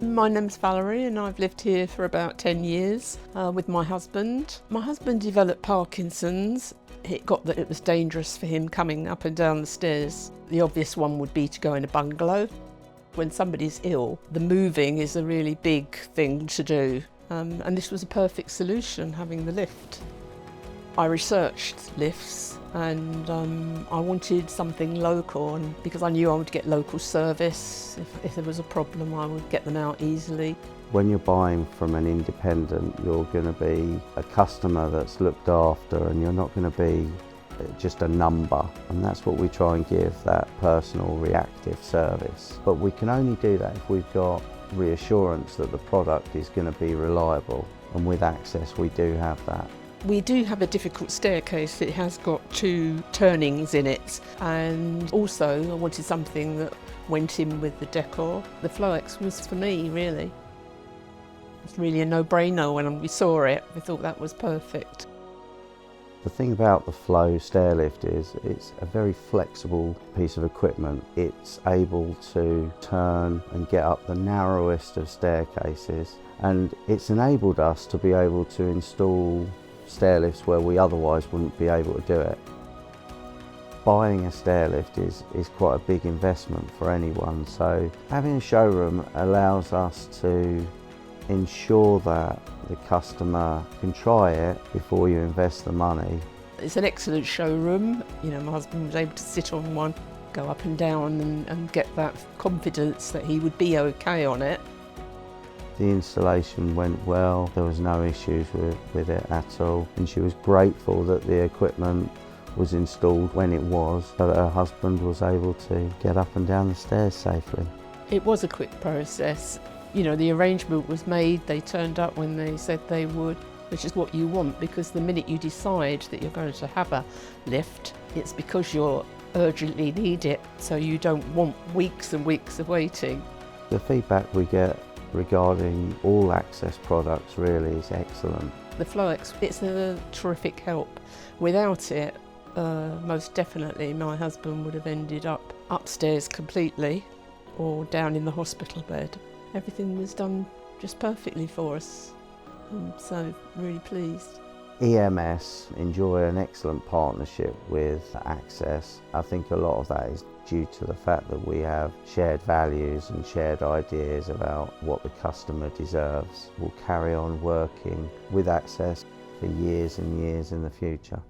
My name's Valerie and I've lived here for about 10 years with my husband. My husband developed Parkinson's. It got that it was dangerous for him coming up and down the stairs. The obvious one would be to go in a bungalow. When somebody's ill, the moving is a really big thing to do. And this was a perfect solution, having the lift. I researched lifts and I wanted something local, and because I knew I would get local service. If there was a problem, I would get them out easily. When you're buying from an independent, you're going to be a customer that's looked after, and you're not going to be just a number, and that's what we try and give, that personal reactive service. But we can only do that if we've got reassurance that the product is going to be reliable, and with Access we do have that. We do have a difficult staircase. It has got 2 turnings in it, and also I wanted something that went in with the decor. The Floex was for me, really. It's really a no-brainer. When we saw it, we thought that was perfect. The thing about the Flow Stairlift is it's a very flexible piece of equipment. It's able to turn and get up the narrowest of staircases, and it's enabled us to be able to install stairlifts where we otherwise wouldn't be able to do it. Buying a stairlift is quite a big investment for anyone, so having a showroom allows us to ensure that the customer can try it before you invest the money. It's an excellent showroom. You know, my husband was able to sit on one, go up and down and get that confidence that he would be okay on it. The installation went well, there was no issues with it at all, and she was grateful that the equipment was installed when it was, so that her husband was able to get up and down the stairs safely. It was a quick process. You know, the arrangement was made, they turned up when they said they would, which is what you want, because the minute you decide that you're going to have a lift, it's because you urgently need it, so you don't want weeks and weeks of waiting. The feedback we get regarding all Access products really is excellent. The Floex, it's a terrific help. Without it, most definitely my husband would have ended up upstairs completely or down in the hospital bed. Everything was done just perfectly for us. I'm so really pleased. EMS enjoy an excellent partnership with Access. I think a lot of that is due to the fact that we have shared values and shared ideas about what the customer deserves. We'll carry on working with Access for years and years in the future.